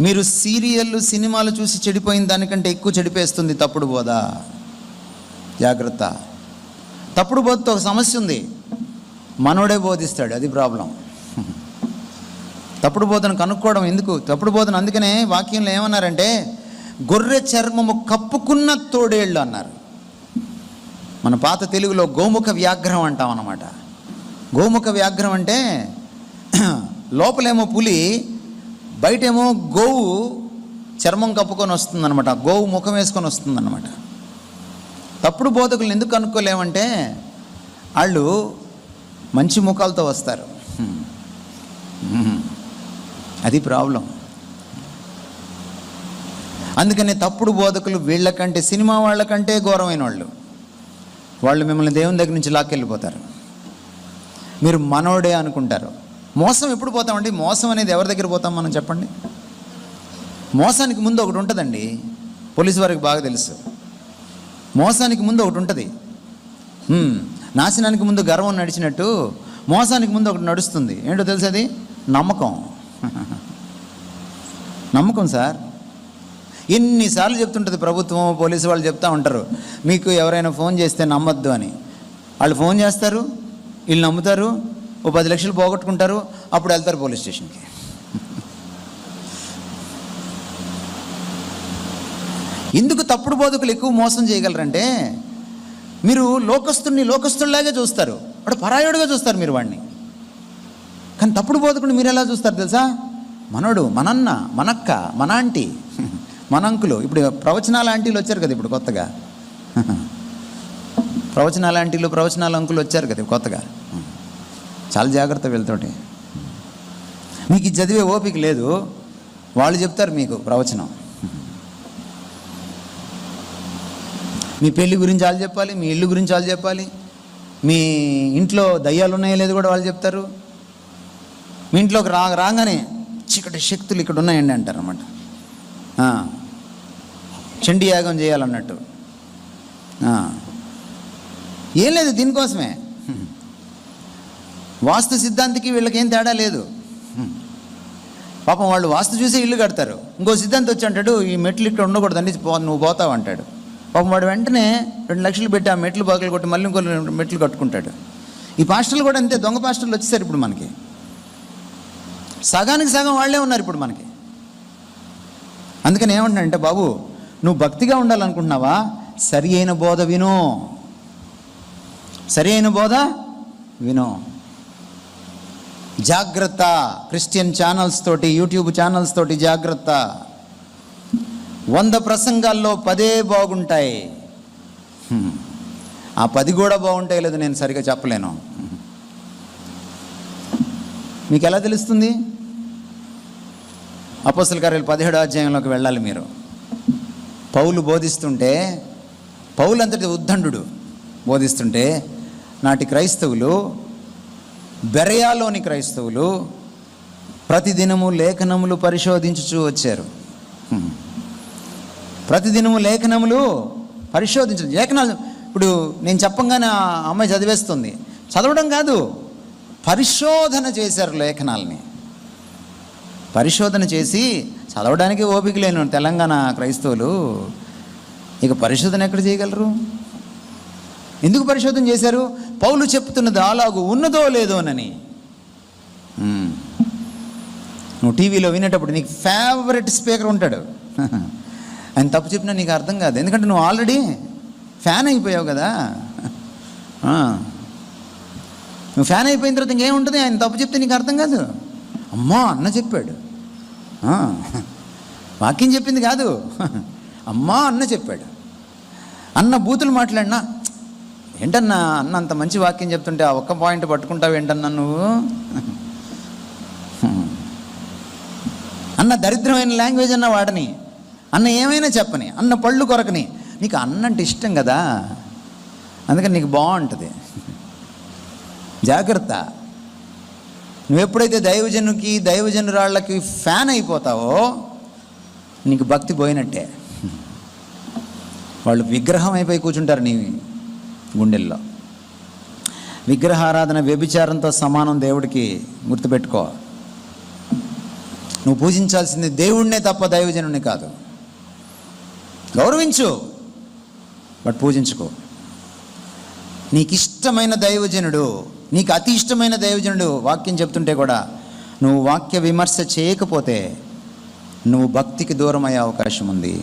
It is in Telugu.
మీరు సీరియళ్ళు సినిమాలు చూసి చెడిపోయిన దానికంటే ఎక్కువ చెడిపేస్తుంది తప్పుడు బోధ. జాగ్రత్త. తప్పుడు బోధతో ఒక సమస్య ఉంది, మనోడే బోధిస్తాడు, అది ప్రాబ్లం. తప్పుడు బోధను కనుక్కోవడం ఎందుకు? తప్పుడు బోధన అందుకనే వాక్యంలో ఏమన్నారంటే గొర్రె చర్మము కప్పుకున్న తోడేళ్ళు అన్నారు. మన పాత తెలుగులో గోముఖ వ్యాఘ్రం అంటాం అన్నమాట. గోముఖ వ్యాఘ్రం అంటే లోపలేమో పులి, బయటేమో గోవు చర్మం కప్పుకొని వస్తుందన్నమాట, గోవు ముఖం వేసుకొని వస్తుందన్నమాట. తప్పుడు బోధకులను ఎందుకు కనుక్కోలేమంటే వాళ్ళు మంచి ముఖాలతో వస్తారు, అది ప్రాబ్లం. అందుకని తప్పుడు బోధకులు వీళ్ళకంటే, సినిమా వాళ్ళకంటే ఘోరమైన వాళ్ళు మిమ్మల్ని దేవుని దగ్గర నుంచి లాక్కెళ్ళిపోతారు. మీరు మనోడే అనుకుంటారు. మోసం ఎప్పుడు పోతామండి? మోసం అనేది ఎవరి దగ్గర పోతాం మనం చెప్పండి? మోసానికి ముందు ఒకటి ఉంటుందండి, పోలీసు వారికి బాగా తెలుసు. మోసానికి ముందు ఒకటి ఉంటుంది. నాశనానికి ముందు గర్వం నడిచినట్టు మోసానికి ముందు ఒకటి నడుస్తుంది. ఏంటో తెలుసు? అది నమ్మకం. నమ్మకం సార్. ఎన్నిసార్లు చెప్తుంటుంది ప్రభుత్వం, పోలీసు వాళ్ళు చెప్తూ ఉంటారు, మీకు ఎవరైనా ఫోన్ చేస్తే నమ్మొద్దు అని. వాళ్ళు ఫోన్ చేస్తారు, వీళ్ళు నమ్ముతారు, ఓ 10 లక్షలు పోగొట్టుకుంటారు, అప్పుడు వెళ్తారు పోలీస్ స్టేషన్కి. ఎందుకు తప్పుడు బోధకులు ఎక్కువ మోసం చేయగలరంటే, మీరు లోకస్తుల్లాగే చూస్తారు, వాడు పరాయుడుగా చూస్తారు మీరు వాడిని. కానీ తప్పుడు బోధకుడిని మీరు ఎలా చూస్తారు తెలుసా? మనోడు, మనన్న, మనక్క, మన ఆంటీ, మన అంకులు. ఇప్పుడు ప్రవచనాల ఆంటీలు వచ్చారు కదా ఇప్పుడు కొత్తగా, ప్రవచనాల ఆంటీలు, ప్రవచనాల అంకులు వచ్చారు కదా కొత్తగా. చాలా జాగ్రత్త వెళ్తుంటే. మీకు చదివే ఓపిక లేదు, వాళ్ళు చెప్తారు మీకు ప్రవచనం. మీ పెళ్ళి గురించి వాళ్ళు చెప్పాలి, మీ ఇల్లు గురించి వాళ్ళు చెప్పాలి, మీ ఇంట్లో దయ్యాలు ఉన్నాయో లేదో కూడా వాళ్ళు చెప్తారు. మీ ఇంట్లోకి రాగానే చీకటి శక్తులు ఇక్కడ ఉన్నాయండి అంటారు అన్నమాట. చండీ యాగం చేయాలన్నట్టు. ఏం లేదు, దీనికోసమే. వాస్తు సిద్ధాంతికి వీళ్ళకేం తేడా లేదు. పాపం వాళ్ళు వాస్తు చూసి ఇల్లు కడతారు. ఇంకో సిద్ధాంతి వచ్చి అంటాడు, ఈ మెట్లు ఇక్కడ ఉండకూడదండి, నువ్వు పోతావు అంటాడు. పాపం వాడు వెంటనే 2 లక్షలు పెట్టి ఆ మెట్లు బాగులు కొట్టి మళ్ళీ ఇంకో 2 మెట్లు కట్టుకుంటాడు. ఈ పాస్టర్లు కూడా అంతే, దొంగ పాస్టర్లు వచ్చేసారు ఇప్పుడు మనకి. సగానికి సగం వాళ్ళే ఉన్నారు ఇప్పుడు మనకి. అందుకని ఏమంటున్నానంటే, బాబు నువ్వు భక్తిగా ఉండాలనుకుంటున్నావా? సరి అయిన బోధ విను, సరి అయిన బోధ విను. జాగ్రత్త. క్రిస్టియన్ ఛానల్స్ తోటి, యూట్యూబ్ ఛానల్స్ తోటి జాగ్రత్త. 100 ప్రసంగాల్లో 10 బాగుంటాయి, ఆ 10 కూడా బాగుంటాయి లేదు నేను సరిగా చెప్పలేను. మీకు ఎలా తెలుస్తుంది? అపోస్తల కార్యాలు 17వ అధ్యాయంలోకి వెళ్ళాలి మీరు. పౌలు బోధిస్తుంటే, పౌలు అంతటి ఉద్దండు బోధిస్తుంటే, నాటి క్రైస్తవులు, బెరయాలోని క్రైస్తవులు ప్రతిదినము లేఖనములు పరిశోధించుచూ వచ్చారు. ప్రతిదినము లేఖనములు పరిశోధించు. లేఖనాలు ఇప్పుడు నేను చెప్పంగానే ఆ అమ్మాయి చదివేస్తుంది. చదవడం కాదు, పరిశోధన చేశారు లేఖనాలని. పరిశోధన చేసి చదవడానికి ఓపిక లేను తెలంగాణ క్రైస్తవులు ఇక పరిశోధన ఎక్కడ చేయగలరు? ఎందుకు పరిశోధన చేశారు? పౌలు చెప్తున్నది అలాగూ ఉన్నదో లేదోనని. నువ్వు టీవీలో వినేటప్పుడు నీకు ఫేవరెట్ స్పీకర్ ఉంటాడు, ఆయన తప్పు చెప్పినా నీకు అర్థం కాదు, ఎందుకంటే నువ్వు ఆల్రెడీ ఫ్యాన్ అయిపోయావు కదా. నువ్వు ఫ్యాన్ అయిపోయిన తర్వాత ఇంకేముంటుంది? ఆయన తప్పు చెప్తే నీకు అర్థం కాదు. అమ్మా అన్న చెప్పాడు, వాక్యం చెప్పింది కాదు, అమ్మా అన్న చెప్పాడు. అన్న బూతులు మాట్లాడినా, ఏంటన్నా అన్న అంత మంచి వాక్యం చెప్తుంటే ఆ ఒక్క పాయింట్ పట్టుకుంటావు ఏంటన్నా నువ్వు? అన్న దరిద్రమైన లాంగ్వేజ్ అన్న వాడని, అన్న ఏమైనా చెప్పని, అన్న పళ్ళు కొరకని, నీకు అన్నంటే ఇష్టం కదా, అందుకని నీకు బాగుంటుంది. జాగ్రత్త. నువ్వెప్పుడైతే దైవజనురాళ్ళకి ఫ్యాన్ అయిపోతావో నీకు భక్తి పోయినట్టే. వాళ్ళు విగ్రహం అయిపోయి కూర్చుంటారు నీ గుండెల్లో. విగ్రహారాధన వ్యభిచారంతో సమానం దేవుడికి, గుర్తుపెట్టుకో. నువ్వు పూజించాల్సింది దేవుణ్ణే తప్ప దైవజనుడిని కాదు. గౌరవించు, బట్ పూజించుకో. నీకు ఇష్టమైన దైవజనుడు, నీకు అతి ఇష్టమైన దైవజనుడు వాక్యం చెప్తుంటే కూడా నువ్వు వాక్య విమర్శ చేయకపోతే నువ్వు భక్తికి దూరం అయ్యే అవకాశం ఉంది.